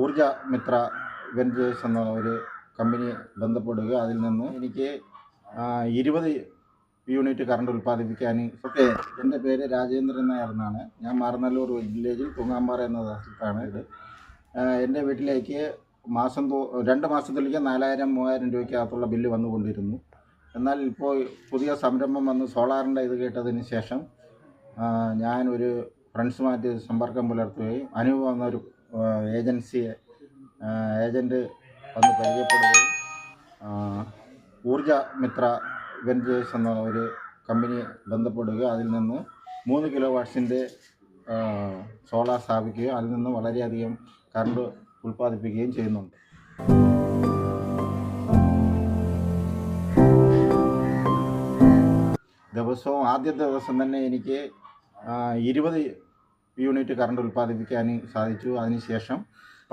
ഊർജ മിത്ര വെഞ്ചേഴ്സ് എന്ന ഒരു കമ്പനി ബന്ധപ്പെടുക. അതിൽ നിന്ന് എനിക്ക് 20 യൂണിറ്റ് കറണ്ട് ഉൽപ്പാദിപ്പിക്കാൻ. എൻ്റെ പേര് രാജേന്ദ്രൻ നായർ എന്നാണ്. ഞാൻ മാറനല്ലൂർ വില്ലേജിൽ തൂങ്ങാമ്പാറ എന്ന സ്ഥലത്താണ് ഇത്. എൻ്റെ വീട്ടിലേക്ക് 2 മാസത്തിലേക്ക് 4000-3000 രൂപയ്ക്കകത്തുള്ള ബില്ല് വന്നുകൊണ്ടിരുന്നു. എന്നാൽ ഇപ്പോൾ പുതിയ സംരംഭം വന്ന് സോളാറിൻ്റെ ഇത് കേട്ടതിന് ശേഷം ഞാൻ ഒരു ഫ്രണ്ട്സുമായിട്ട് സമ്പർക്കം പുലർത്തുകയും അനുഭവം എന്നൊരു ഏജൻറ്റ് വന്ന് പരിചയപ്പെടുകയും ഊർജ മിത്ര വെഞ്ചേഴ്സ് എന്ന ഒരു കമ്പനി ബന്ധപ്പെടുക. അതിൽ നിന്ന് 3 കിലോ വാട്ട്സിൻ്റെ സോളാർ സ്ഥാപിക്കുകയും അതിൽ നിന്ന് വളരെയധികം കറണ്ട് ഉൽപ്പാദിപ്പിക്കുകയും ചെയ്യുന്നുണ്ട്. ആദ്യത്തെ ദിവസം തന്നെ എനിക്ക് 20 യൂണിറ്റ് കറണ്ട് ഉൽപ്പാദിപ്പിക്കാൻ സാധിച്ചു. അതിനുശേഷം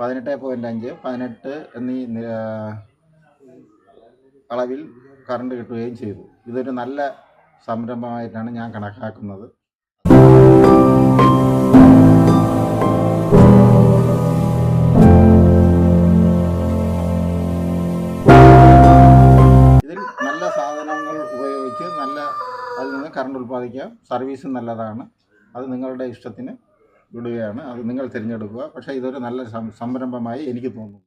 18.5, 18 എന്നീ അളവിൽ കറണ്ട് കിട്ടുകയും ചെയ്തു. ഇതൊരു നല്ല സംരംഭമായിട്ടാണ് ഞാൻ കണക്കാക്കുന്നത്. ഇതിൽ നല്ല സാധനങ്ങൾ ഉപയോഗിച്ച് അതിൽ നിന്ന് കറണ്ട് ഉൽപ്പാദിക്കാം. സർവീസും നല്ലതാണ്. അത് നിങ്ങളുടെ ഇഷ്ടത്തിന് വിടുകയാണ്. അത് നിങ്ങൾ തിരഞ്ഞെടുക്കുക. പക്ഷേ ഇതൊരു നല്ല സംരംഭമായി എനിക്ക് തോന്നുന്നു.